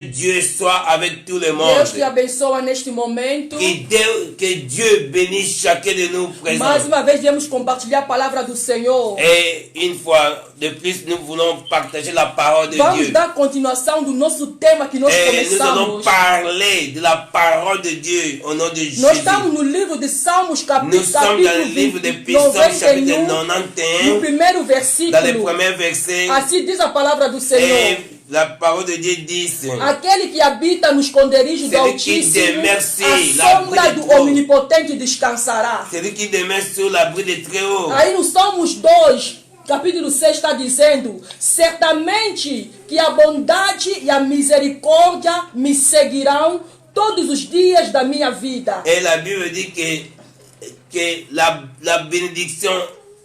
Dieu soit avec tout le monde. Deus te abençoa neste momento. Que Dieu bénisse chacun de nous présents. Mais uma vez viemos compartilhar a palavra do Senhor. Et une fois de plus, nous voulons partager la parole de Vamos Dieu. dar continuação do nosso tema que nós Et nous allons começamos. parler de la parole de Dieu au nom de Jésus. Nós estamos no livro de Salmos, Nous sommes dans le livre de Psaumes, chapitre 91, 91, no primeiro dans les versículo. premiers versets. Assim diz a palavra do Senhor. Et la parole de Dieu dit: Aquele que habita nos esconderijos do Celui qui Altíssimo, demeure sur a sombra l'abri do de Deus. Onipotente descansará. celui qui demeure sur l'abri de Très-Haut. Aí no Salmos 2, capítulo 6 está dizendo: certamente que a bondade e a misericórdia me seguirão todos os dias da minha vida. Et la Bible dit que la bénédiction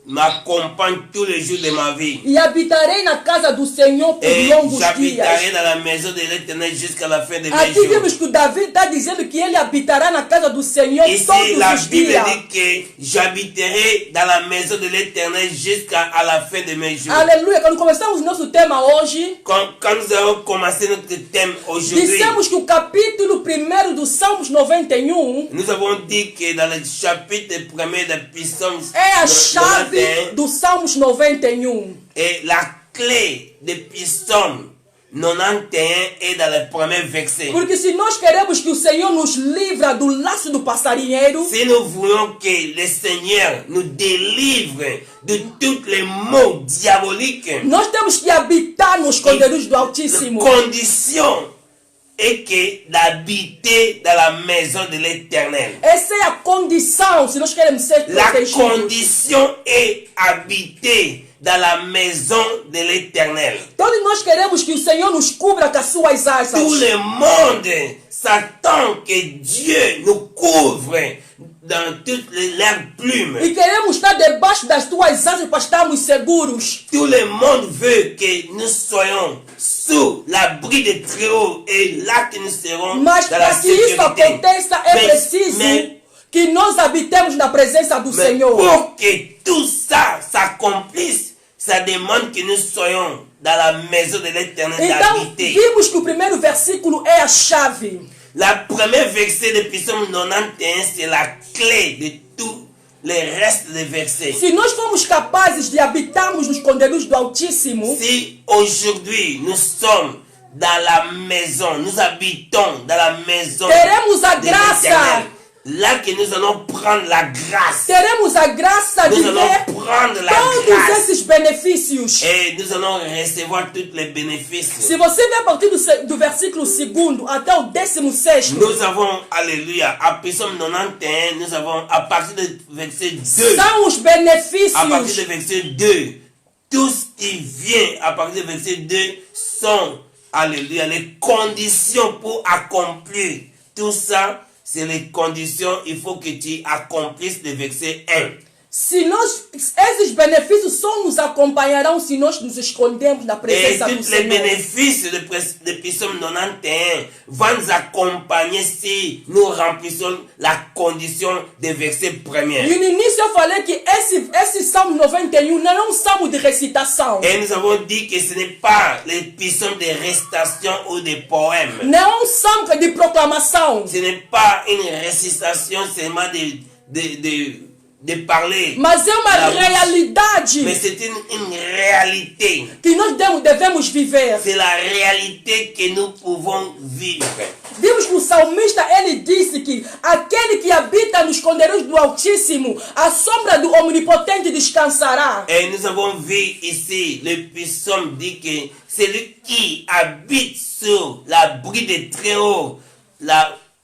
m'accompagne tous les jours de ma vie. E habitarei na casa do Senhor por Et longos j'habiterai dias. dans la maison de l'Éternel jusqu'à la fin de mes Aqui jours. vemos que o Davi está dizendo que ele habitará na casa do Senhor Ici, todos la os Bible dias. dit que j'habiterai dans la maison de l'Éternel jusqu'à la fin de mes jours. Aleluia. Quando começamos nosso tema hoje, Quand nous avons commencé notre thème aujourd'hui, dissemos que o capítulo 1 do Salmos 91 nous avons dit que dans le chapitre 1er de Psaumes é a chave 91, do Salmos 91. et la clé de Psaumes 91 est dans le premier verset. Porque se nós queremos que o Senhor nos livra do laço do passarinheiro, Si nous voulons que le Seigneur nous délivre de tous les maux diaboliques, nós temos que habitar nos esconderijos do la Altíssimo. condition est que d'habiter dans la maison de l'Éternel. Essa é a condição se nós queremos ser La protegidos. condition est habiter dans la maison de l'Éternel. Todos nós queremos que o Senhor nos cubra com as suas asas. Tout le monde s'attend que Dieu nous couvre dans toutes leurs plumes. E queremos estar debaixo das tuas asas para estarmos seguros. Tout le monde veut que nous soyons sous l'abri de Très-Haut et là que nous serons Mas dans la para que isso sécurité. aconteça é Mais- preciso mais- que nós habitemos na presença do Mais Senhor. pour que tout ça s'accomplisse, ça demande que nous soyons dans la maison de l'Éternel Então, d'habiter. vimos que o primeiro versículo é a chave. La première verset de Psaume 91, c'est la clé de tous les restes des versets. Se nós formos capazes de habitarmos nos esconderijos do Altíssimo, Si aujourd'hui nous sommes dans la maison, nous habitons dans la maison teremos a de graça, l'Éternel, là que nous allons prendre la grâce. teremos a graça de Nous allons ver prendre la todos grâce esses benefícios. et nous allons recevoir tous les bénéfices. Se você ver a partir do versículo 2 até o 16º, Nous avons, alléluia, à Psaume 91, nous avons à partir du verset 2, são os à partir benefícios. du verset 2, tout ce qui vient à partir du verset 2 sont, alléluia, les conditions pour accomplir tout ça. C'est les conditions, il faut que tu accomplisses le verset 1. Se nós, esses benefícios só nos acompanharão se nós nos escondermos na Et presença do tous les Senhor. bénéfices de Psaume 91 vont nous accompagner si nous remplissons la condition du verset E premier. no início eu falei que esse Salmo 91 não é um salmo de recitação. Et nous avons dit que ce n'est pas les psaumes de récitation ou des poèmes. Não é um salmo de proclamação. Ce n'est pas une récitation seulement de parler. Mas é uma La bouche. realidade Mais c'est une réalité. que nós devemos viver. C'est la réalité que nous pouvons vivre. Vimos que o salmista ele disse que aquele que habita nos esconderijos do Altíssimo, a sombra do Onipotente descansará. Et nous avons vu ici, le psaume dit que celui qui habite sur l'abri de Très-Haut,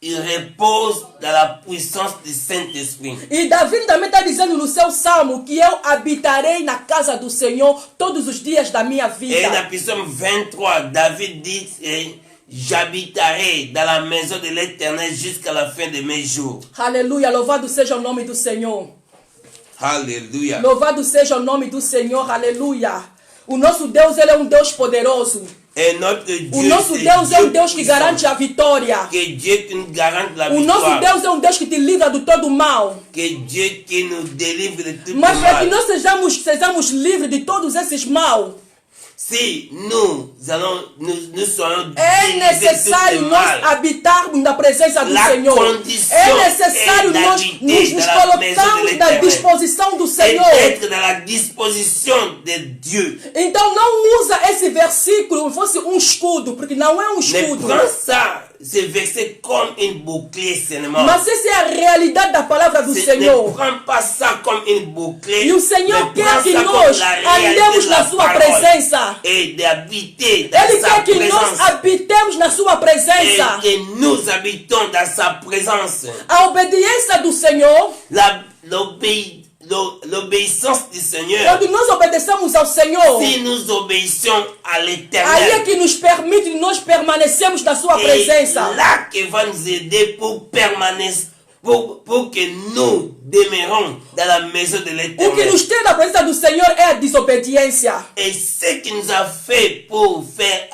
il repose dans la puissance du Saint-Esprit. E Davi também está dizendo no seu salmo que eu habitarei na casa do Senhor todos os dias da minha Et dans vida. le psaume 23, David dit j'habiterai dans la maison de l'Éternel jusqu'à la fin de mes jours. Aleluia, louvado seja o nome do Senhor. Alléluia. Louvado seja o nome do Senhor, aleluia. O nosso Deus, ele é um Deus poderoso. Et notre Dieu, O nosso c'est Deus é um Deus que puissant. garante a vitória. Que Dieu qui nous garante la O nosso victoire. Deus é um Deus que te livra do todo mal. Que Dieu qui nous délivre de tout Mas para que mal. nós sejamos livres de todos esses mal, si nous soyons É délivrés de necessário tout le nós mal, habitarmos na presença do la Senhor. condition É necessário est nós d'habiter nos dans la maison de colocarmos na l'Éternel. disposição do et Senhor. d'être dans la disposition de Dieu. Então não usa esse versículo como fosse um escudo, porque não é um Ne escudo. prends ça, ce verset comme une bouclier seulement. Mas essa é a realidade da palavra do Ne Senhor. prends pas ça comme une bouclier. E o Senhor mais quer prends que ça nós comme la réalité andemos de na la sua parole presença. et d'habiter dans Ele sa quer que nós présence. habitemos na sua presença. Et que nous habitons dans sa présence. A obediência do Senhor, L'obéissance du Seigneur, quando nós obedecemos ao Senhor, si nous obéissons à aí é l'Éternel, que nos permite nós permanecermos na sua et presença. là qui va nous aider pour permanir, pour que nous demeurons dans la maison de O que l'Éternel. nos tira da presença do Senhor é a desobediência. Et ce qui nous a fait pour faire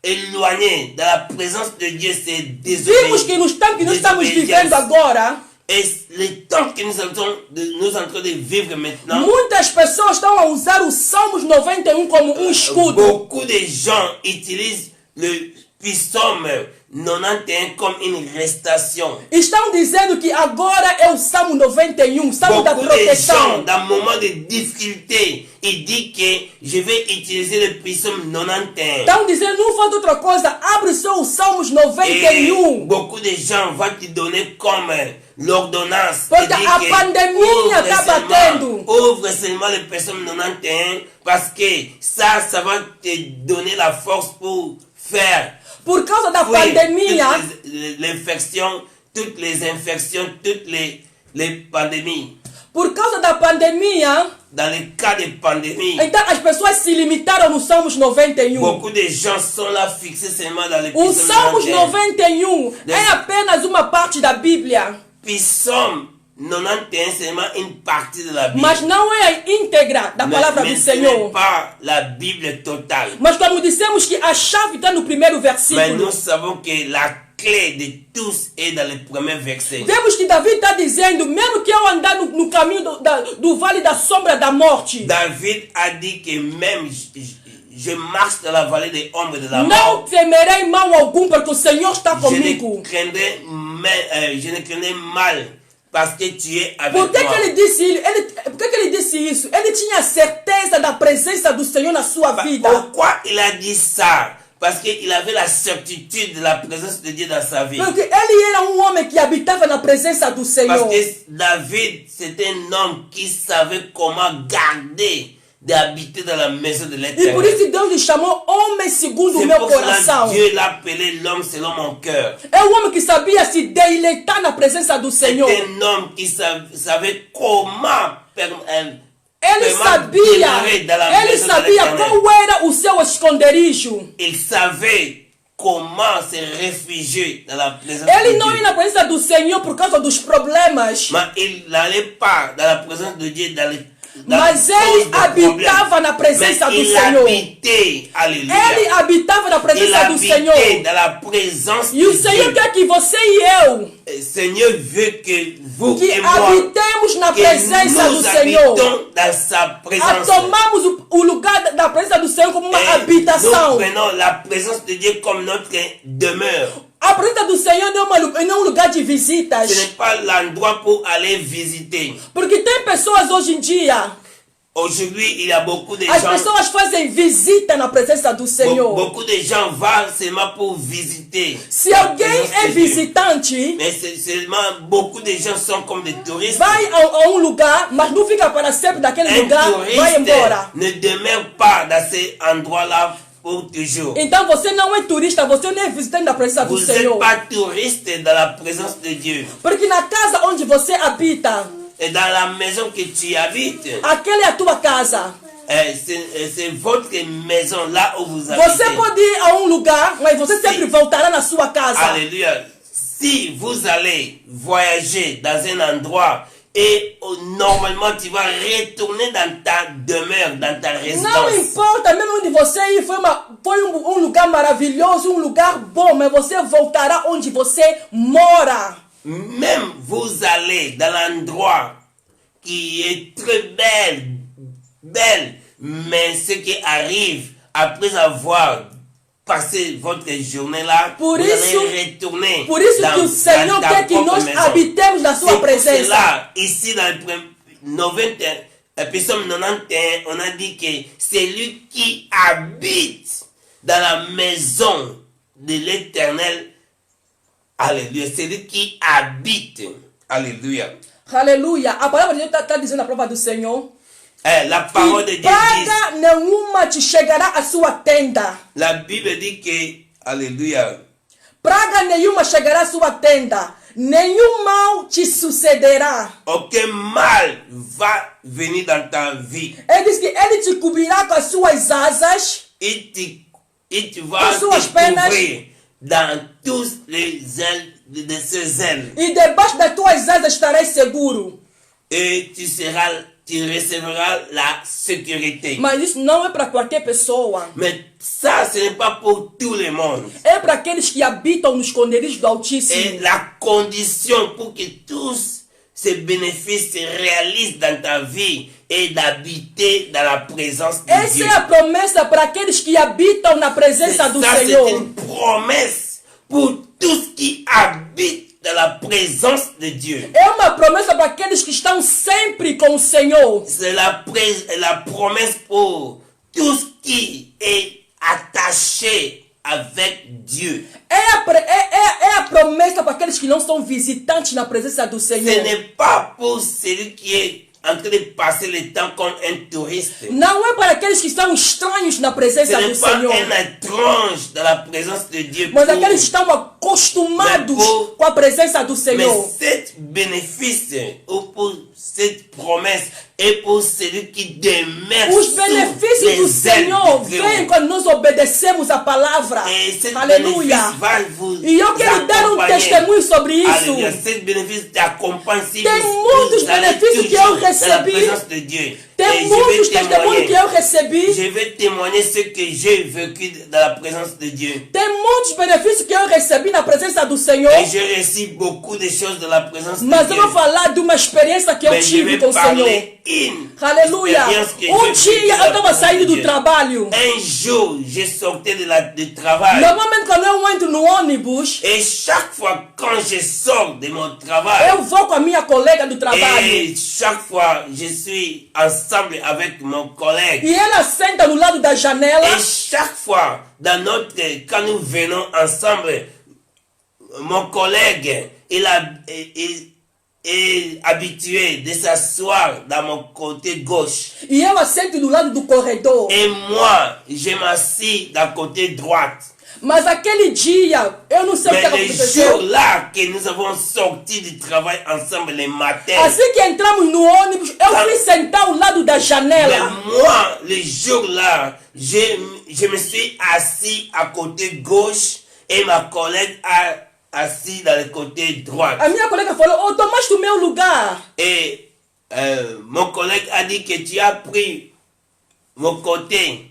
éloigner de la présence de Dieu, c'est Vimos que nos tempos que nós estamos vivendo agora, Et le temps que nous sommes en train de vivre maintenant, muitas pessoas estão a usar o Salmos 91 como um escudo. beaucoup de gens utilisent le psaume 91 comme une restation. Estão dizendo que agora é o Salmo 91, Salmo da Beaucoup de gens, proteção. dans moment de difficulté, ils disent que je vais utiliser le psaume 91. Estão dizendo, não faz outra coisa, abre só o Salmos Et 91. beaucoup de gens vont te donner comme l'ordonnance. Porque Te dire a que pandemia tá batendo. ouvre seulement le psaume 91 parce que ça va te donner la force pour faire Por causa da fuir pandemia, toutes les infections, toutes les pandémies. por causa da pandemia, Dans le cas de pandémie, então as pessoas se limitaram no Salmos 91. beaucoup de gens sont là fixés seulement dans le O psaume Salmos 91. 91 é apenas uma parte da Bíblia, Psaume 91 c'est seulement une partie de la Bible. mas não é a íntegra da palavra do mais ce Senhor. n'est pas la Bible totale. Mas como dissemos que a chave está no primeiro Mais versículo, nous savons que la clé de tous est dans le premier verset. vemos que Davi está dizendo, mesmo que eu andar no caminho do vale da sombra da morte, David a dit que même je marche dans la vallée des ombres de la não mort, temerei mal algum, porque o Senhor está je comigo. ne craindrai mal parce que tu es avec Por que, moi. que ele disse por que ele disse isso? Ele tinha certeza da presença do Senhor na sua vida. Pourquoi il a dit ça? Parce qu'il avait la certitude de la présence de Dieu dans sa vie. Porque ele era homem que habitava na presença do Parce Senhor. que David, c'était un homme qui savait comment garder d'habiter dans la maison de E por l'Éternel. isso Deus lhe chamou homem segundo o C'est meu pour cela coração. que Dieu l'a appelé l'homme selon mon cœur. É um homem que sabia se deleitar na presença do C'est Senhor. un homme qui savait comment Ele sabia qual era o seu esconderijo. il savait comment se réfugier dans la présence Ele de não ia Dieu. na presença do Senhor por causa dos problemas. Mais il n'allait pas dans la présence de Dieu Mas ele habitava na presença do Senhor. Habitait, alléluia. Ele habitava na Il presença do Senhor. habitait dans la présence E o de Senhor Dieu. quer que você e eu Le Seigneur veut que vous que et moi habitemos na que presença nous do Senhor. habitons dans sa A présence. tomamos o lugar da presença do Senhor como uma Et habitação. nous prenons la présence de Dieu comme notre demeure. A presença do Senhor não é um lugar de visitas. Ce n'est pas l'endroit pour aller visiter. Porque tem pessoas hoje em dia, Aujourd'hui, il y a beaucoup de as gens. pessoas fazem visita na presença do Senhor. Beaucoup de gens vont seulement pour visiter. Se la alguém présence é de Dieu. visitante, Mais c'est seulement beaucoup de gens sont comme des touristes. vai a um lugar, mas não fica para sempre naquele Un lugar, vai embora. touriste ne demeure pas dans ces endroits-là pour toujours. Então você não é turista, você não é visitante da presença do Vous n'êtes Senhor. pas touriste dans la présence de Dieu. Porque na casa onde você habita, Et dans la maison que tu habites, aquela é a tua casa. c'est votre maison là où vous Você habitez. pode ir a um lugar, mas você sempre voltará na sua casa. Alléluia. Si vous allez voyager dans un endroit et normalement tu vas retourner dans ta demeure, dans ta Não résidence. importa, mesmo onde você ir, foi um lugar maravilhoso, um lugar bom, mas você voltará onde você mora. Même vous allez dans l'endroit qui est très belle, mais ce qui arrive après avoir passé votre journée là, Por vous isso- allez retourner Por isso que o Senhor ta quer que propre nós maison. habitemos na C'est sua pour presença. cela, ici dans le 91, Psaume 91, on a dit que c'est lui qui habite dans la maison de l'Éternel. Alléluia. C'est lui qui habite. Alléluia. Aleluia. A palavra de Deus está dizendo a prova do Senhor. La parole de Que Dieu dit, praga nenhuma te chegará à sua tenda. la Bible dit que, Alléluia, Praga nenhuma chegará à sua tenda. Nenhum mal te sucederá. aucun mal va venir dans ta vie. Ele diz que ele te cobrirá com as suas asas. Il te va Com suas te penas. couvrir dans tous les ailes de ses ailes. E debaixo das tuas asas estarás seguro. Et tu recevras la sécurité. Mas isso não é para qualquer pessoa. Mais ça, ce n'est pas pour tout le monde. É para aqueles que habitam nos esconderijos do Et Altíssimo. la condition pour que tous ces bénéfices se réalisent dans ta vie est d'habiter dans la présence de Essa Dieu. é a promessa para aqueles que habitam na presença do Ça, c'est Senhor. une promesse pour tous qui habitent dans la présence de Dieu. É uma promessa para aqueles que estão sempre com o Senhor. C'est la promesse pour tous qui est attaché avec Dieu. É a promessa para aqueles que não são visitantes na presença do Ce Senhor. n'est pas pour celui qui est en train de passer le temps comme un touriste. Não é para aqueles que são estranhos na Ce presença do n'est pas Senhor. un étrange dans la présence de Dieu. Mas aqueles que estão acostumados com a presença do Mais Senhor. cet bénéfice ou pour cette promesse est pour celui qui demeure Os sous benefícios do les ailes Senhor du Très-Haut. vêm quando nós obedecemos a palavra. Et cet Aleluia. bénéfice va vous E eu quero dar um accompagner. testemunho sobre isso. Alléluia. Cet bénéfice t'accompagne si Tem vous muitos allez benefícios que eu toujours dans la recebi. présence de Dieu. Tem Et muitos testemunhos que eu recebi. je vais témoigner ce que j'ai vécu dans la présence de Dieu. Tem muitos benefícios que eu recebi na presença do Senhor. Et j'ai reçu beaucoup de choses dans la présence Mas de eu Dieu. vou falar de uma experiência que eu Mais je tive vais com o Senhor. parler une Aleluia. expérience que Um j'ai vécue dia dans eu la estava présence saindo de do Dieu. trabalho. Un jour, je sortais du travail. Normalmente quando eu entro no ônibus, Et chaque fois quand je sors de mon travail, eu vou com a minha colega do trabalho. et chaque fois je suis ensemble avec mon collègue. E ela senta no lado da janela. Et chaque fois, quand nous venons ensemble, mon collègue, il est habitué de s'asseoir dans mon côté gauche. E eu assento do lado do corredor. Et moi, je m'assis d'un côté droite. Mas aquele dia, eu não sei o que Mais le aconteceu. jour-là que nous avons sorti du travail ensemble le matin, Assim que entramos no ônibus, eu fui sentar ao lado da mais janela. moi, le jour-là, je me suis assis à côté gauche et ma collègue a assis dans le côté droit. A minha colega falou, oh, tomaste o meu lugar. Et mon collègue a dit que tu as pris mon côté.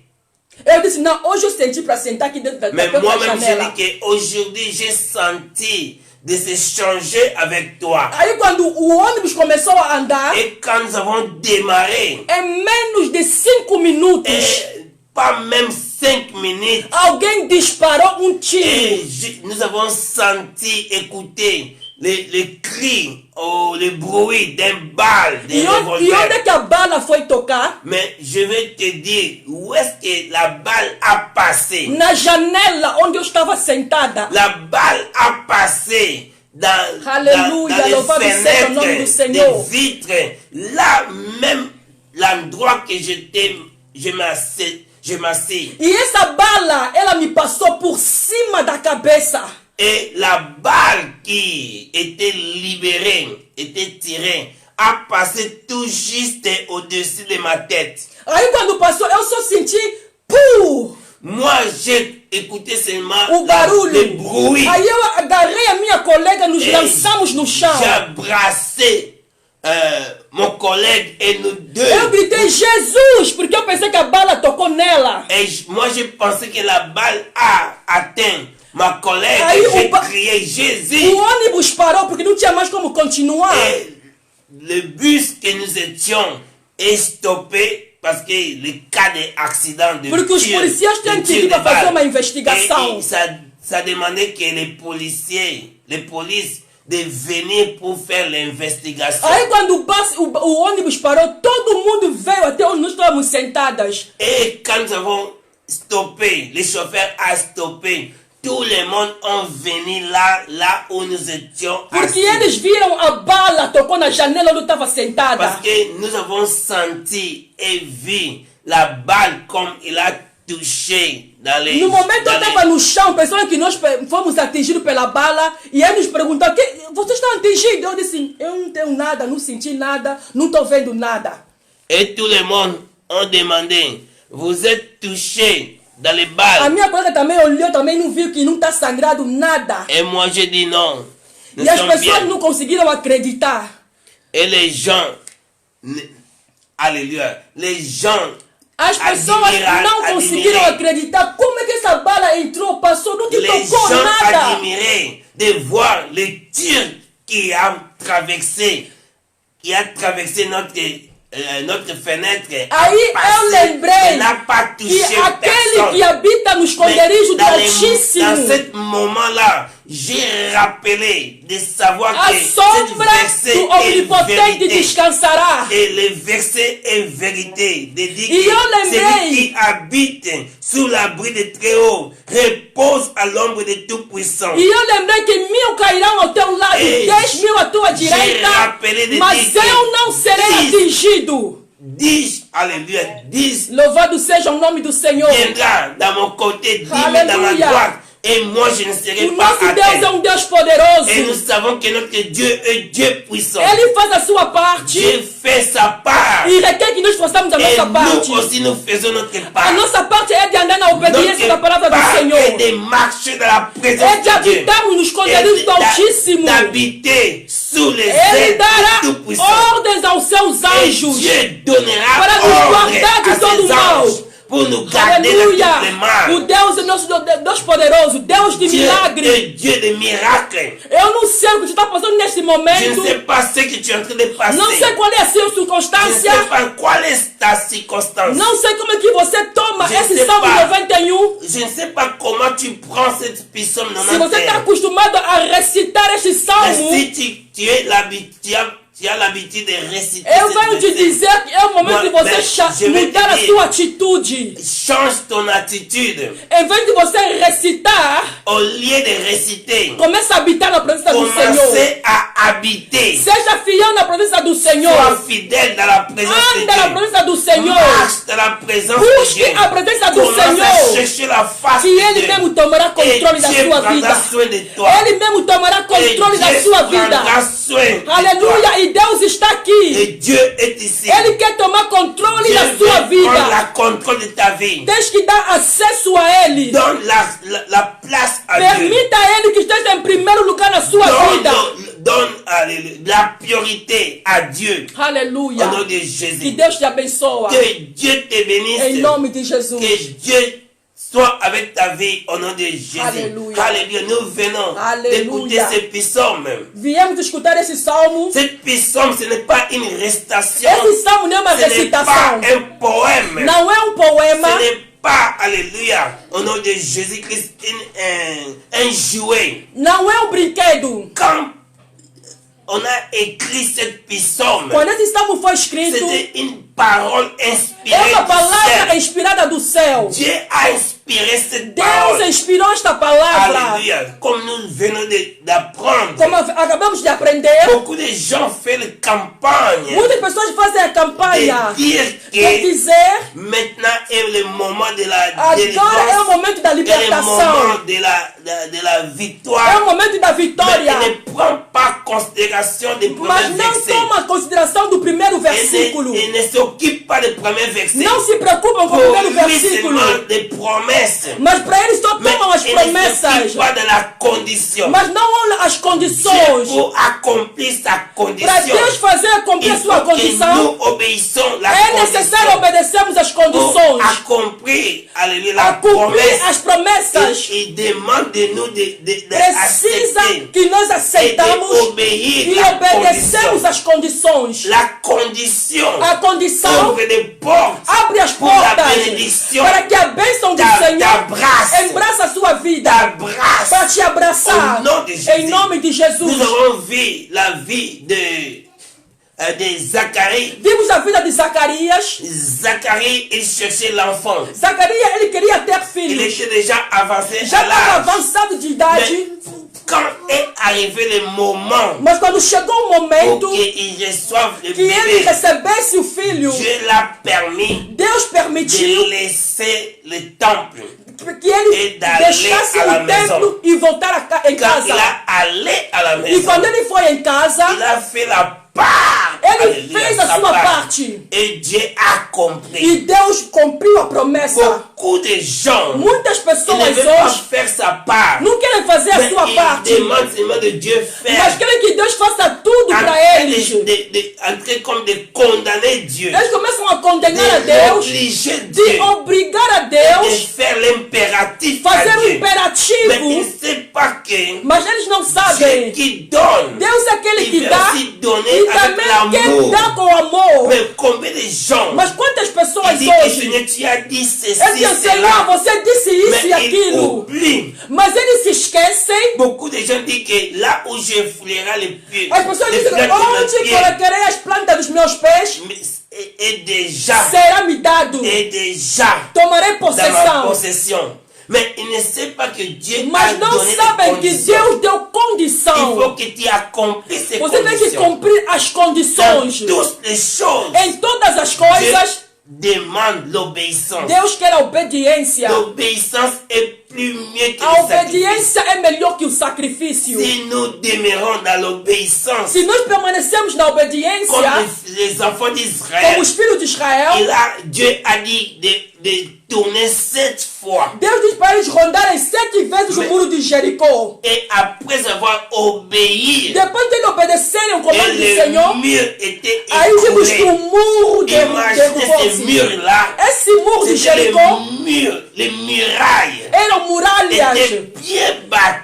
Eu disse, não, hoje eu senti para sentar aqui dentro da Mais da moi-même, janela. je dis qu'aujourd'hui, j'ai senti de s'échanger avec toi. Aí quando o ônibus começou a andar, Et quand nous avons démarré, em menos de 5 minutos, et pas même 5 minutes, alguém disparou um tiro. et nous avons senti, écouter les cris, le bruit d'un balle, E d'un onde revolver. é que a bala foi tocar? Mais je vais te dire où est-ce que la balle a passé. Na janela onde eu estava sentada. La balle a passé dans Alléluia, les louvado seja o nome do fenêtres, Senhor. des vitres. Là même, l'endroit que je m'assis. E essa bala, ela me passou por cima da cabeça. Et la balle qui était libérée, était tirée, a passé tout juste au-dessus de ma tête. Aí quando passou, eu só senti puh, Moi, j'ai écouté seulement o barulho. le bruit. Aí eu agarrei a minha colega, nos Et lançamos no chão. j'ai abraçé mon collègue et nous deux. Eu gritei Jesus, porque eu pensei que a bala tocou nela. Et moi, je pensais que la balle a atteint ma collègue. Aí J'ai crié Jésus. O ônibus parou porque não tinha mais como continuar. Et le bus que nous étions est stoppé parce que les cas d'accident de Porque os policiais têm que ir para fazer uma investigação. Et ça demandait que les polices de venir pour faire l'investigation. Aí quando o ônibus parou, todo mundo veio até onde nós estávamos sentadas. Et quand nous avons stoppé, le chauffeur a stoppé, tout le monde ont venu là où nous étions Porque assis. eles viram a bala, tocou na janela onde eu estava sentada. Parce que nous avons senti et vu la balle comme il a touché dans les... No momento eu estava no chão, pensando que nós fomos atingidos pela bala, e eles perguntaram: vocês estão atingidos? Eu disse: eu não tenho nada, não senti nada, não estou vendo nada. Et tout le monde ont demandé, vous êtes touché dans les A balles? minha colega também olhou, também não viu que não está sangrado nada. Et moi je dis non. Nous E as sommes pessoas bien. não conseguiram acreditar. Et les gens, alléluia, les gens As pessoas não conseguiram acreditar. Como é que essa bala entrou, passou, não te les tocou gens nada. admiraient de voir le tir qui a traversé notre fenêtre. Aí eu lembrei n'a pas que touché aquele personne. que habita nos esconderijos do Dans Altíssimo, ce moment-là, j'ai rappelé de savoir a que cette sombra verset do est Onipotente vérité. descansará. Et le verset est vérité. De dire Et que on celui l'aimerait. qui habite sous l'abri de Très-Haut repose à l'ombre de Tout-Puissant. E eu lembrei que 1000 cairão ao teu lado, Ei, 10.000 à tua direita, rappelé de mas dire que eu não serei 10 atingido. 10, alléluia, 10 Louvado seja o nome do Senhor. viendra dans mon côté, 10 dans ma Alléluia. droite. Et moi, je ne serai O pas nosso à Deus é terre. um Deus Et nous poderoso. savons que notre Dieu est Dieu puissant. Ele faz a sua parte Dieu fait sa part. e requer que nós façamos a Et nossa parte. nous aussi, nous faisons notre A part. nossa parte é de andar na obediência da palavra do part est Senhor. de marcher dans la É présence de de Dieu. habitarmos nos esconderijos do Altíssimo. D'habiter sous les Ele ailes dará du Tout-Puissant. ordens aos seus Et anjos Dieu donnera para nos ordre guardar de à todo ses mal. anges pour nous garder de Aleluia! toutes les mal. O Deus é nosso Deus poderoso, Deus de Dieu milagre. est Dieu de miracles. Eu não sei o que está passando neste Je momento. ne sais pas ce que tu es en train de passer. Não sei qual é a sua Je ne circunstância. sais pas quelle est ta circonstance. Não sei como é que você toma Je esse sais Salmo pas. 91. Je ne sais pas comment tu prends cette psaume Se você está 91. acostumado a recitar este Mais salmo, si tu as l'habitude de réciter eu venho te cette verset, dizer que é o momento de você je vais te mudar a dire. sua atitude. change ton attitude. Em vez de você recitar, Au lieu de réciter, comece a habitar na presença do Senhor. commencez à habiter. Seja fiel na presença do Sois Senhor. fidèle dans la présence de Anda na Dieu. presença do Senhor. Marche dans la présence de Busque Dieu. a presença do Commence à Senhor. chercher la face Que de Ele Dieu. mesmo tomará Et controle da Dieu sua prendra vida. soin de toi. Ele mesmo tomará Et controle da Dieu sua prendra vida. soin de toi. Aleluia. E Deus está aqui. Et Dieu est ici. Ele quer tomar controle Dieu da sua veut prendre vida. la contrôle de ta vie. Tens que dar acesso a Ele. Donne la place à Dieu. Permita a Ele que esteja em primeiro lugar na sua vida. Donne la priorité à Dieu. Aleluia. Au nom de Que Jésus. Deus te abençoe. Que Dieu te bénisse. Em nome de Jesus. Que Dieu soit avec ta vie au nom de Jésus. Alléluia. Alléluia. Nous venons Alléluia. d'écouter ce psaume. Viemos escutar esse salmo. Cette psaume, ce n'est pas une récitation. Esse salmo não é uma Ce n'est recitação. pas un poème. Não é um poema. Ce n'est pas, alléluia, au nom de Jésus-Christ, un jouet. Não é um brinquedo. Quand on a écrit cette psaume, Quando esse salmo foi escrito, c'était une parole é inspirée uma du palavra ciel. inspirada do céu. Dieu a inspiré cette Deus parole. inspirou esta palavra. Alléluia. Comme nous venons d'apprendre, Como acabamos de aprender, beaucoup de gens font campagne muitas pessoas fazem a campanha de dire de que dizer: maintenant est le moment de la agora é o délivrance, momento da est le libertação, moment de la é victoire. o momento da Mais vitória. il ne prend pas considération des Mas premiers não versets. toma consideração do primeiro versículo. Il ne s'occupe pas des premiers versets. Não se preocupam com o Pour primeiro lui versículo. seulement des promesses promesses. Mas para eles só Mais tomam as ils ne se promessas. fient pas dans la condition. Mas não olham as Dieu, condições. pour accomplir sa Para condition, Deus fazer cumprir il a sua faut que condição, nous obéissons la é necessário condition. obedecermos as Pour condições. accomplir, alléluia, la A cumprir promesse. as promessas. Il demande de nous Precisa d'accepter que nós et aceitamos d'obéir e la obedecemos condition. as condições. La condition A condição ouvre des portes abre as pour la portas bénédiction. para que a bênção do Senhor T'abrace, embrace a sua vida, t'abrace. para te abraçar Au nom de Jésus. em nome de Jesus. Nous avons vu la vie de Zacharie. Vimos a vida de Zacarias. Zacharie, il cherchait l'enfant. Zacarias, ele queria ter Il filhos. était déjà avancé Já à estava l'âge. avançado de idade. Mais quand est arrivé le moment Mas quando chegou o pour momento qu'il reçoive le que ele bébé, recebesse o filho, Dieu l'a permis Deus permitiu de laisser le temple. que ele E d'aller deixasse à la o templo e voltar em Quand il casa. a allé à la E maison, quando ele foi em casa, il a fait la part. ele Alléluia, fez a sa sua part. parte. Et Dieu a compris. E Deus cumpriu a promessa. Beaucoup de gens Muitas ils ne pessoas veulent pas hoje faire sa part. não querem fazer a Mais sua parte, ils demandent seulement de Dieu mas faire. querem que Deus faça tudo En para train eles. entrer comme de condamner Dieu. Eles começam a condenar a De Deus, obliger de Dieu. obrigar a De Deus, faire l'impératif à fazer o Dieu. Mais il imperativo, ne sait pas que mas eles não Dieu sabem. qui donne, Deus é aquele il que veut dá aussi e donner avec também quer l'amour. dar com amor. Mais combien de gens Mas quantas pessoas il dit que hoje, Seigneur, tu as dit ceci, eles dizem, Senhor, cela, você disse isso mais e ils aquilo, oublient. mas eles se esquecem. Beaucoup de gens disent que là où je foulerai les pieds, As pessoas les dizem, fleurs de mes onde pieds, colocarei as plantas dos meus pés, est déjà, será me dado. Tomarei dans ma possessão. possession. Mais il ne sait pas que Dieu a Mas não donné des sabem que conditions. Deus deu Il condição. faut que tu accomplisses ces Você tem que conditions. cumprir as Dans condições. toutes les choses, Em todas as Dieu coisas, demande l'obéissance. Deus quer a obediência. L'obéissance est plus mieux que A le sacrifice. obediência é melhor que o sacrifício. Si nous demeurons dans l'obéissance, Se nós permanecemos na comme obediência, les enfants como d'Israël, os filhos de Israel, Dieu a dit de tourner 7 fois. Deus diz para eles rondarem 7 vezes o muro de Jericó. Et après avoir obéi, Depois de eles obedecerem o comando et do le Senhor, mur était aí vimos que o écroulé. muro Imaginez ces derrubou-se. murs-là. Esse muro de C'était les Jericó murs, les murailles eram muralhas, étaient bien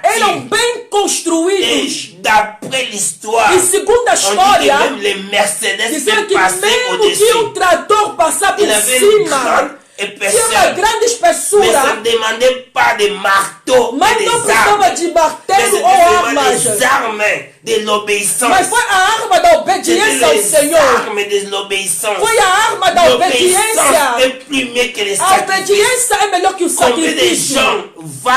eram bâties. bem construídos. Et d'après l'histoire, E segundo a on dit que história, même les Mercedes disseram peuvent que passer mesmo que au-dessus. um trator passar por Il avait une cima, grande tinha uma épaisseur. grande Mais ça espessura, ne demandait pas de marteau mas et não des armes. precisava de Mais martelo c'était ou vraiment armas. les armes de l'obéissance. Mas foi a arma da C'était obediência ao les Senhor. armes de l'obéissance. Foi a arma da L'obéissance obediência. est plus mieux que les A sacrifices. obediência é melhor que o Combien de sacrifício. gens vont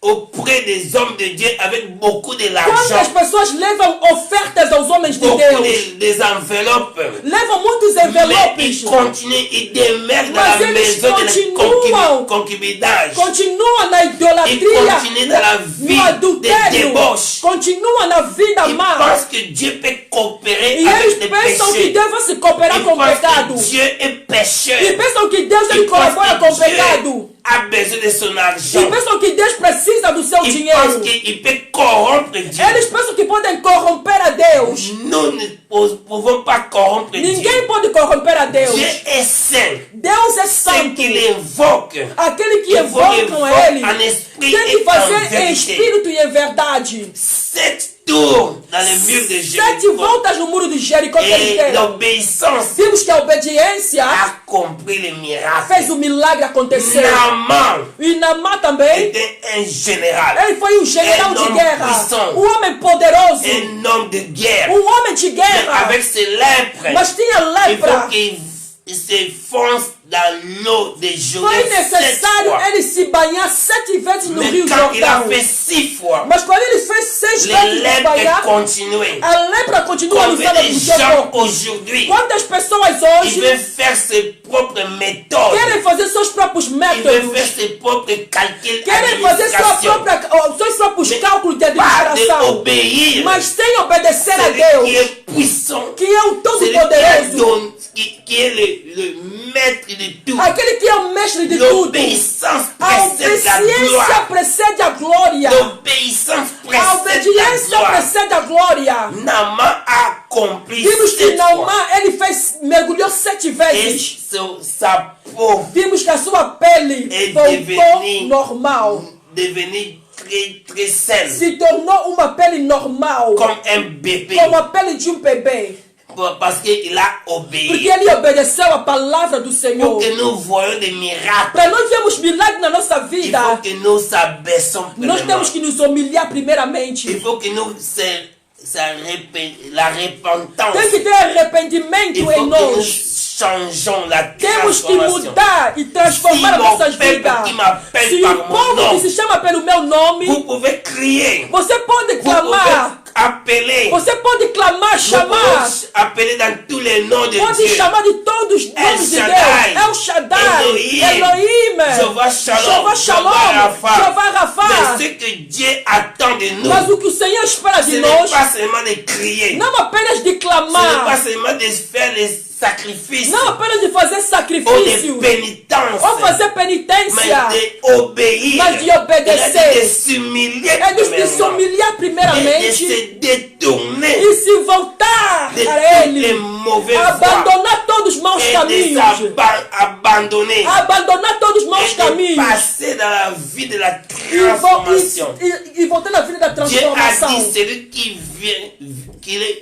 auprès des hommes de Dieu avec beaucoup de Quantas l'argent, pessoas levam ofertas aos homens de beaucoup Deus? des enveloppes, Levam muitos mais envelopes. ils continuent, ils demeurent dans Mas la eles maison de continuam. concubinage. Continuam na Ils idolatria, continuent dans la no vie de adultério. débauche. Continuam na vida Ils má. pensent que Dieu peut coopérer E avec eles les pensam que péchés. Deus vai se cooperar Ils com o pensent pecado. que Dieu est pécheur. E pensam que Deus ele Ils pensent colabora com o que pecado. Dieu a besoin de son E argent. pensam que Deus precisa do seu Ils dinheiro. pensent qu'il peut corrompre Dieu. Eles pensam que podem corromper a Deus. Nous ne pouvons pas corrompre Dieu. Ninguém pode corromper a Deus. Dieu est saint. Deus é Ceux santo. qui l'invoquent, Aquele que il faut invocam l'invoquer a Ele en esprit tem que et en fazer em vérité. espírito e em verdade. 7 tours dans le mur de 7 Jéricho. voltas no muro de Jericó que ele Et tem. l'obéissance Vimos que a obediência a compris les miracles. fez o milagre acontecer. Naaman E Naamã também, était un général, ele foi um general de guerra. puissant. Um homem poderoso. un homme de guerre. Um homem de Mais guerra. avec ses lèpres, Mas tinha il faut lepra. qu'il se fonce dans l'eau de Jourdain Foi 7 necessário fois. ele se banhar 7 vezes no Mais Rio quand il a Jordão. fait 6 fois, Mas quando ele fez 6 les vezes se lèpres banhar, continuaient. a lepra continua Combien usando de no seu gens corpo. aujourd'hui, Quantas pessoas ils hoje veulent faire ses propres méthodes, querem fazer seus próprios ils veulent métodos, faire ses propres calculs querem fazer d'administration, seus próprios cálculos de pas administração, d'obéir mas sem obedecer a celui qui Deus, est puissant, que é o celui qui a Todo-Poderoso, donné, qui est le maître de tout. aquele que é o mestre de tudo. L'obéissance A précède la obediência gloire. precede a glória. L'obéissance A précède la obediência gloire. precede a glória. Naaman a accompli Vimos que 7 fois. Naamã, ele mergulhou 7 Et vezes. sa peau Vimos que a sua pele est voltou normal. devenue très, très saine. Se tornou uma pele normal. Comme un bébé. Como a pele de um bebê. Parce qu'il a Porque obéi. ele obedeceu a palavra do Pour Senhor. que nous voyons des miracles, Para nós vermos milagres na nossa il faut vida, que nous abaissons nós temos premièrement. que nos humilhar Il primeiramente. faut que nous, la repentance, Tem que ter arrependimento il em faut que nous nós. changeons la Temos que transformation. mudar e transformar Se as nossas mon peuple vidas. qui m'appelle Se par o mon povo nom, que se chama pelo meu nome, vous pouvez crier, você pode vous clamar, pouvez appeler, você pode clamar, vous chamar, pouvez appeler dans tous les noms de pode Dieu. chamar de todos os El nomes de Deus. Shaddai, El Shaddai, Elohim, Elohim, Jehovah Shalom, Jeová Shalom, Rapha. Jeová Rapha. Mais ce que Dieu attend de nous, Mas o que o Senhor espera ce de n'est nós pas seulement de crier, não apenas de ce n'est pas clamar, seulement de faire les sacrifices não apenas de fazer ou de sacrifício pénitence, ou fazer mais penitência, d'obéir, mas de obedecer. de s'humilier, é de se premièrement, humilhar de primeiramente se détourner e se voltar de a toutes les Ele, mauvaises voies abandonar todos os maus et de caminhos, s'abandonner abandonar todos os maus et de caminhos passer dans la vie de la e transformation. voltar na vida da Dieu a transformação. dit celui qui vient,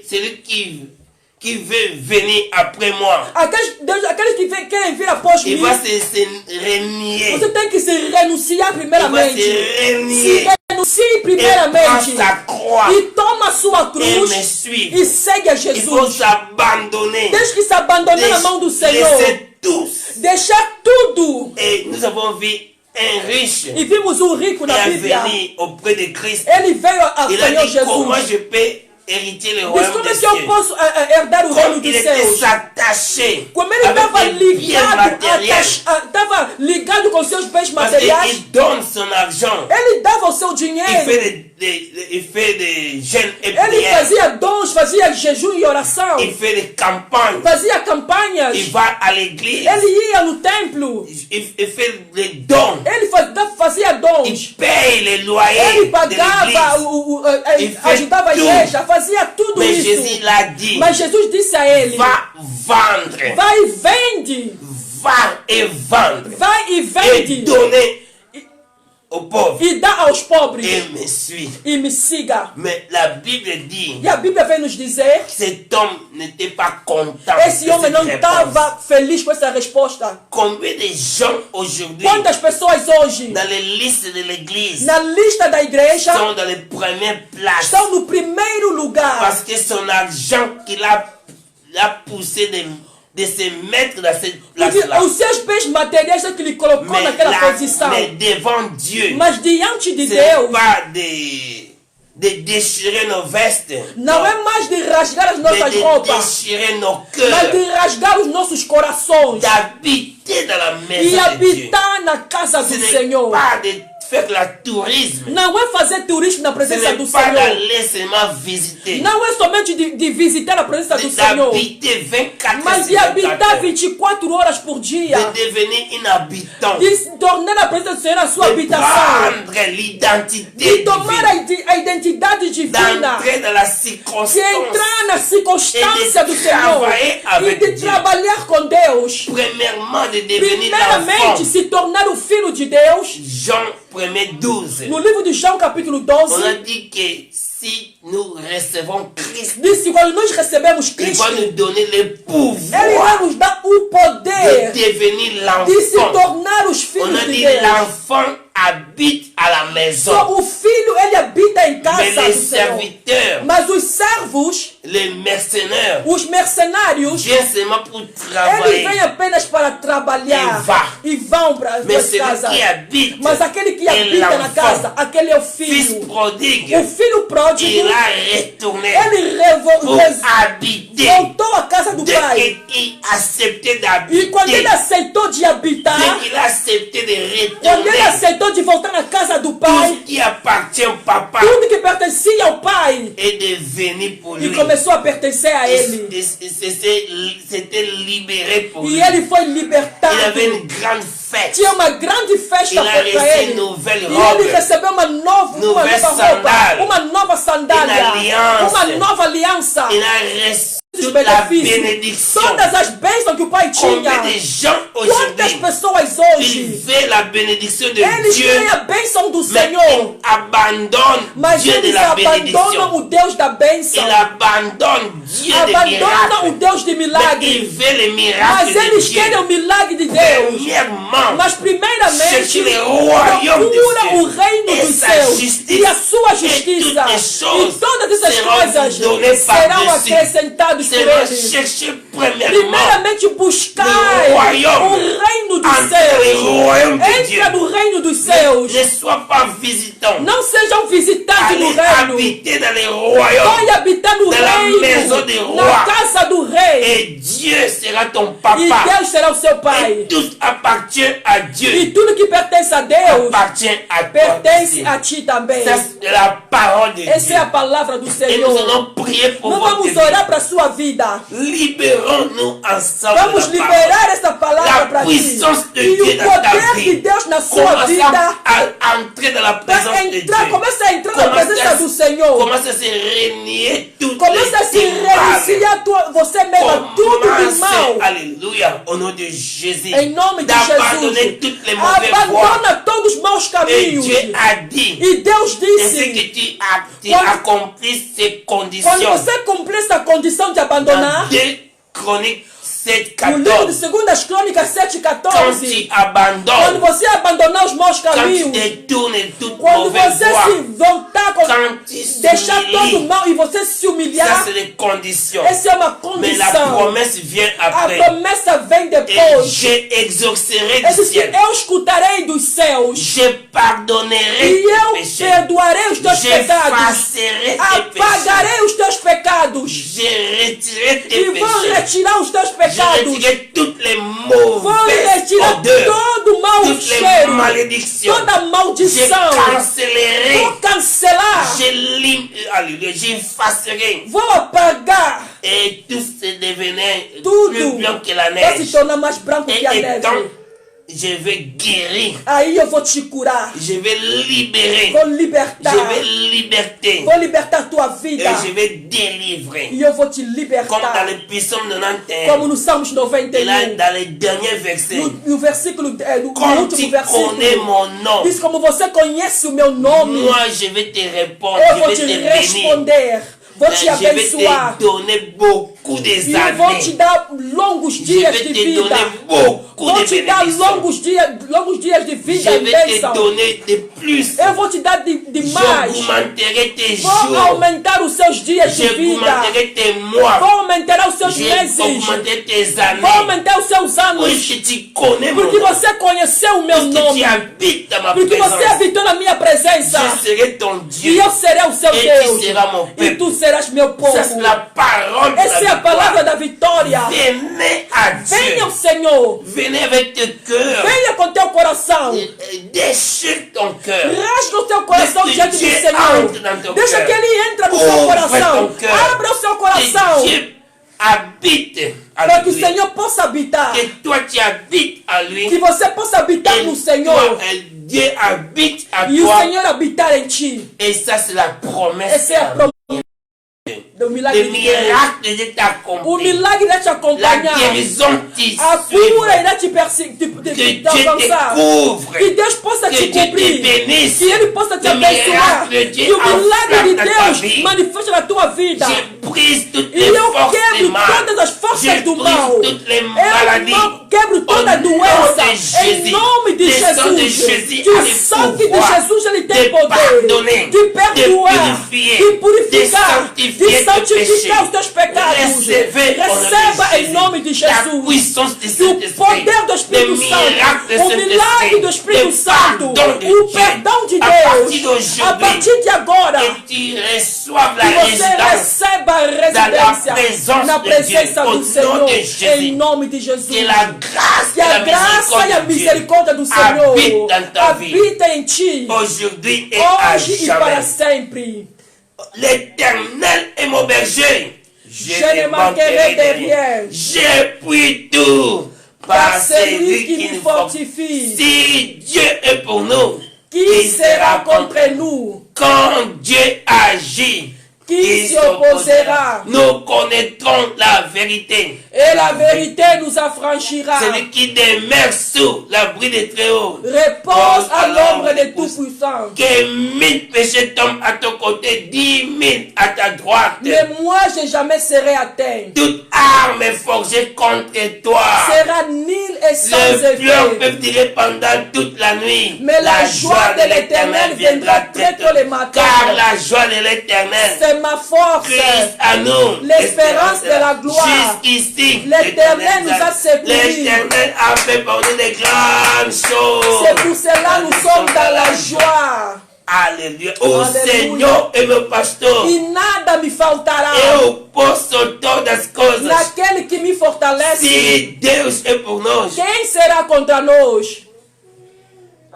celui qui veut venir après moi, Aqueles que querem vir após il mim, va se renier, você tem que se renunciar il va primeiramente. se renier Se renuncie et prend primeiramente sa croix e toma a sua et cruz me suit. e segue a Il faut Jesus. s'abandonner, Desde que se abandonar na mão do Senhor, laisser tous. deixar tudo. Et nous avons vu un riche E vimos um rico qui na est Bíblia. venu auprès de Christ. Ele veio ao Il a Senhor dit comment Jesus. je peux hériter le Diz royaume como des é que eu cieux. posso herdar o reino Comme il dos était céus. attaché Como ele estava avec des biens matériels, estava ligado com seus bens parce materiais, qu'il donne son argent, ele dava o seu il dinheiro. fait des jeûnes et Ele prières, fazia dons, fazia jejum e oração. il fait des campagnes, Fazia campanhas. il va à l'église, Ele ia no templo. il fait des dons, Ele fazia dons. il paye les loyers Ele de pagava, l'église. Il fait ajudava a tudo. igreja, fazia tudo Mais isso. Jésus l'a dit, Mas Jesus disse a ele: va vendre, vai e vende. va et vendre, Vai e et vende. donner aux pauvres, E dá aos pobres. et me suit. E me siga. Mais la Bible dit E a Bíblia vem nos dizer: que cet homme n'était pas content esse de homem cette não réponse. estava feliz com essa resposta. Combien de gens aujourd'hui Quantas pessoas hoje, dans les listes de l'église na lista da igreja, sont dans les premières places estão no primeiro lugar? parce que son argent qu'il a poussé de se mettre dans cette Porque place-là. os seus bens materiais é que lhe colocou Mais, naquela posição. mais devant Dieu, Mas diante de ce n'est Deus, pas de déchirer nos vestes, não é mais de rasgar as mais nossas de roupas, déchirer nos mas de cœurs, rasgar os nossos corações d'habiter dans la e maison de Dieu. habitar na casa Ce do n'est Senhor. pas de faire la tourisme, Não é fazer turismo na ce presença do n'est pas Senhor. d'aller seulement visiter, Não é somente de visitar a presença do Senhor, d'habiter 24 mas de heures sur habitar 24, 24 horas por dia, de devenir un habitant, de se tornar a presença do Senhor a sua de habitação, prendre l'identité de tomar divine, a identidade divina, d'entrer dans la de circonstance, entrar na circunstância do Senhor trabalhar e avec de Dieu. trabalhar com Deus. Premièrement de devenir Primeiramente, l'enfant. se tornar o filho de Deus. Jean 1er 12. No livro de João, capítulo On a 12, dit que si nous recevons Christ, diz que quando nós recebemos il Cristo, va nous donner le Ele vai pouvoir nos dar o de poder devenir de se l'enfant. tornar os On filhos a de dit Deus. l'enfant habite à la maison, Só o filho, ele habita em mais casa les do Senhor. serviteurs, Mas os servos, les mercenaires, os mercenários, viennent seulement pour eles travailler. vêm apenas para trabalhar E e vão para as Mais suas celui casas. qui habite Mas aquele que est habita na l'enfant. casa, aquele é o Fils filho. prodigue, O filho pródigo, il a retourné ele pour habiter. voltou à casa do Dès pai. qu'il a accepté E quando ele d'habiter, aceitou de habitar, dès qu'il a accepté de quando ele retourner, aceitou de voltar na casa do tout pai, ce qui appartient au papa tudo que pertence pertencia ao Pai est devenu pour e lui. começou a pertencer a Ele. C'était libéré pour E lui. ele foi Il libertado. avait une grande fête. Tinha uma grande festa Il a para reçu ele. une nouvelle E robe. ele recebeu uma nova Nouvelle roupa, sandale. uma nova sandália, Uma aliança. uma nova aliança. Il a reçu Os toute la benefícios, bénédiction. todas as bênçãos que o Pai tinha. Combien de gens Quantas aujourd'hui pessoas ils hoje veulent la bénédiction de eles Dieu, têm a bênção do mais Senhor, ils abandonnent mas Dieu de eles la abandonam bénédiction. o Deus da bênção, Ils abandonnent Dieu des abandonam o miracles. Deus de Mais ils milagres. veulent les Mas miracles de eles Dieu. querem o milagre de Deus. Premièrement, Mas primeiramente chercher le royaume procura de o Dieu reino et dos sa céus justice, e a sua et justiça. toutes les choses E todas essas seront coisas données serão par-dessus. acrescentadas por Seulement ele. chercher premièrement Primeiramente buscar le royaume. o reino dos Entre céus. le royaume de Dieu. Entra no reino dos céus. Ne sois pas visitant. Não sejam visitantes no Allez reino. habiter dans les royaumes. Vai habitar no de la maison reino, des rois. na casa do rei. Et Dieu sera ton E papa. Deus será o seu pai. Et tout appartient à Dieu. E tudo que pertence a Deus Appartient à toi. pertence aussi. a ti também. Ça, c'est la parole de Essa Dieu. é a palavra do Et nous Senhor. allons prier pour Nós votre vamos vie. orar para a sua vida. Libérons-nous ensemble. Vamos de la parole. liberar essa palavra La para ti. puissance de E Dieu o dans ta poder de vie. Deus na sua Commence vida à entrer dans la présence vai de Dieu. entrar, começa a entrar na Commence presença à- do Senhor. Commence à se renier toutes Começa a se les mal. renunciar você mesmo, tudo de Commencez, mal. alléluia, au nom de Jésus, Em nome de d'abandonner Jesus. toutes les mauvaises voies. Abandona todos os maus Et caminhos. Dieu a dit, E Deus ainsi disse, que tu Quando- accomplis ces quando conditions. você cumprir essa condição de Dans abandonar, 2 Chroniques 7, no livro de 14, 2 Crônicas quand 7,14, tu quando abandonnes, você abandonar os maus quand tu caminhos, détournes toute quando mauvaise você voie, se voltar, quand tu deixar todo o s'humilies, mal e você se ça humilhar, c'est les conditions. essa é uma Mais la condição. promesse vient A après. promessa vem Et depois. je exaucerai Ele du disse, ciel. eu escutarei dos céus Je pardonnerai e tes eu péchés. perdoarei os teus pecados, J'effacerai tes péchés. apagarei os teus pecados Je retirerai tes e vou péchés. retirar os teus Je pecados. retirerai toutes les Vou mauvaises retirar odeurs, todo o mau toutes les cheiro, malédictions. toda Je maldição. cancellerai. Vou cancelar, Alléluia, j'effacerai. vou apagar. Et tout se devenait Tudo plus blanc que la vai se neige. tornar mais branco que a Et étant, neve. je vais guérir. Aí eu vou te curar, Je vais libérer. vou libertar, Je vais liberter. vou libertar tua Et vida je vais délivrer. e eu vou te Comme dans libertar. le psaume 91. Como no Salmos Et là, 91, dans les derniers versets. no versículo, no Comme tu último connais versículo, mon nom, diz como você conhece o meu nome, moi je vais te répondre, eu je vou vais te te bénir. responder, vou te Je vais abençoar. te donner beaucoup des E eu vou te années. dar longos Je dias vais de te vida. donner beaucoup Vou de te dar bénédictions. longos dias de Je vida e vais te bênção. donner de plus. Eu vou te dar de mais. J'augmenterai tes Vou jours. aumentar os seus dias de vida. J'augmenterai tes mois. Vou aumentar os seus meses. J'augmenterai tes Vou années. aumentar os seus anos. Puisque tu connais mon Porque nom. você conheceu o meu Puisque tu nome. habites dans ma Porque você présence. habitou na minha presença. Je serai ton E Dieu. eu serei o seu Et Deus. tu seras mon E peuple. tu serás meu povo. Ça, c'est la parole de Essa é la a palavra victoire. da vitória. Venez à Venha Dieu. ao Senhor. Venez avec tes cœurs. Venha com teu coração. Déchire ton cœur. Rasga o teu coração Deixa diante do Deus Senhor. entre no teu Deixa cœur. que Ele entre no seu Ouvre coração. ton cœur. Abra o seu Que coração. Dieu habite à Para que o lui. Senhor possa habitar. Que toi tu habites à lui. Que você possa habitar no Senhor. Dieu habite à E o toi. Senhor habitar em ti. Et ça c'est la promesse. Essa é a promessa do milagre Le de Deus. miracle de O t'accomplir. milagre irá te La acompanhar. guérison t'y A cura suivra. irá te Que Dieu alcançar. te couvre. Que Deus possa Que te Dieu te cobrir. bénisse. Que Ele possa te Le abençoar. miracle de Dieu Que o milagre de enflamme ta Deus vie. manifeste na tua vida. Je brise toutes E les eu forces du quebro mal. todas as forças Je do brise mal. toutes les Eu maladies. quebro toda Au nom doença. de Em Jésus. nome de Le sang de Jesus. Jésus Que a o le sangue de pouvoir Jesus ele de tem poder pardonner, de perdoar, de purifier, de purificar, de sanctifier de santificar tes os teus pecados. Recevez au nom de Receba em Jésus nome de la Jesus. puissance du Que o Saint-Esprit, poder do le Espírito miracle Santo, o du milagre do Espírito Santo, o perdão de Deus, a partir de agora, et tu reçois la que você résidence receba a residência na presença do Senhor, em nome de Jesus. que la grâce Que a graça e a misericórdia do Senhor habite dans ta vie habita em ti, aujourd'hui et à hoje e para jamais. sempre. L'Éternel est mon berger. Je ne manquerai de rien. J'ai pris tout Par celui qui nous fortifie. Si Dieu est pour nous, Qui sera contre nous? quand Dieu agit, Qui s'y opposera? Nous connaîtrons la vérité. Et la vérité nous affranchira. Celui qui demeure sous l'abri des Très-Hauts Repose à l'ombre des Tout-Puissants. Que 1000 péchés tombent à ton côté, 10 000 à ta droite. Mais moi, je jamais serai atteint. Toute arme forgée contre toi Sera nul et sans le pleurs effet. peuvent tirer pendant toute la nuit. Mais la joie de l'Éternel viendra très tôt le matin. Car la joie de l'Éternel, C'est ma force. Christ à nous, L'espérance de la gloire. Jusqu'ici, L'Éternel nous a secourus. L'Éternel a fait pour nous des grandes choses. C'est pour cela nous sommes dans la joie. Alléluia. O Alléluia. Senhor é meu pastor. E nada me faltará. Eu posso todas as coisas. Naquele que me fortalece. Se Deus é por nós, Quem será contra nós?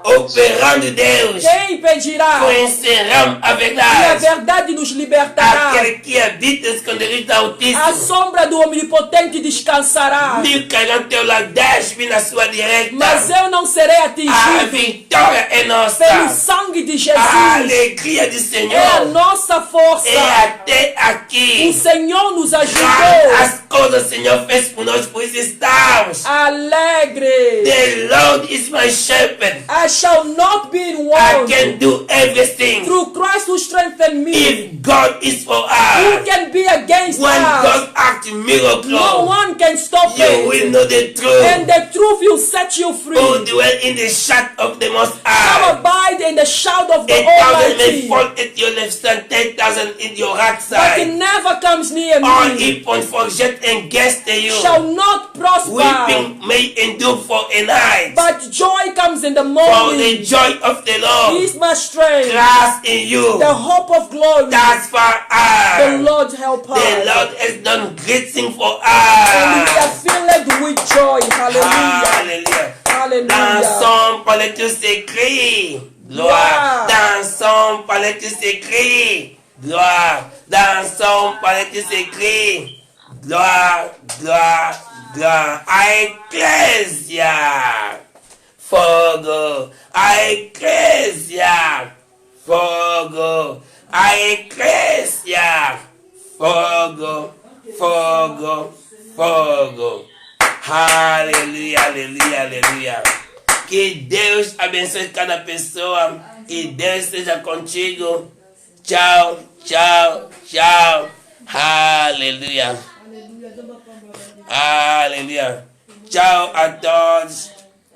operando Deus, Quem impedirá? conhecerão a E a verdade. verdade nos libertará. Aquele que habita os esconderijos do A Altíssimo, sombra do Onipotente descansará. mil cairão ao teu lado, 10 na sua direita. Mas eu não serei A atingido vitória é pelo nossa. sangue de A Jesus. alegria do É a Senhor nossa força. é até O aqui. Senhor nos ajudou. As coisas o Senhor fez por nós, por isso estamos. Alegre. The Lord is my shepherd. I shall not be in I want. can do everything. Through Christ who strengthened me. If God is for Who us, can be against when us? God acts No miracle, one can stop you will it. know the And truth. the truth will set you free. Who dwell in the shadow of the Most Now High. abide in the shadow of the 8,000 may Almighty. fall at your left hand, 10,000 in your right But it side. never comes near All me. evil forget against you. Shall not prosper. Weeping may endure for a night. But joy comes in the For the morning. joy of the He Lord is my strength. trust in you. The hope of glory. That's for The us. Lord help The us. Lord has done great things for And we are us. filled with joy. Hallelujah. Hallelujah. Hallelujah. Dansons par les tous ses cris. Gloire. Gloire. Dansons par les tous ses cris. Gloire. Dansons par les tous ses cris. Gloire, gloire, gloire. Ecclesia. Fogo. Ecclesia. Fogo. Ecclesia. Fogo. Fogo. Fogo. Aleluia, aleluia, aleluia. Que Deus abençoe cada pessoa. Que Deus esteja contigo. Tchau, tchau, tchau. Aleluia. Aleluia. Tchau a todos.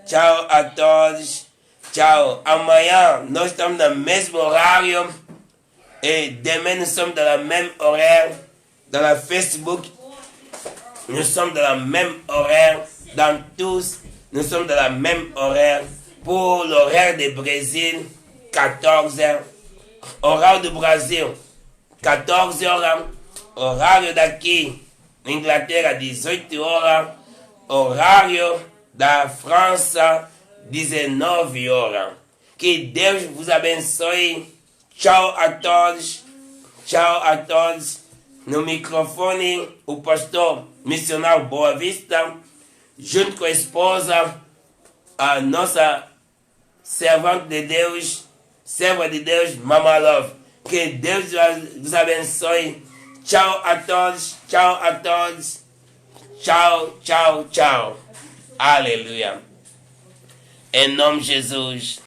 Tchau a todos. Tchau. Amanhã nós estamos no mesmo horário. Et demain nous sommes dans la même horaire. Dans la Facebook. Nous sommes dans la même horaire. Dans tous, nous sommes dans la même horaire. Pour l'horaire du Brésil, 14h. Horaire du Brésil, 14h. Horário daqui, Inglaterra, 18h. Horário da França, 19h. Que Deus vos abençoe. Tchau a todos. Tchau a todos. No microfone, o pastor missionário Boa Vista, junto com a esposa, a nossa servante de Deus, serva de Deus, Mama Love. Que Deus vos abençoe. Tchau a todos, tchau a todos. Tchau, tchau, tchau. Aleluia. Em nome de Jesus.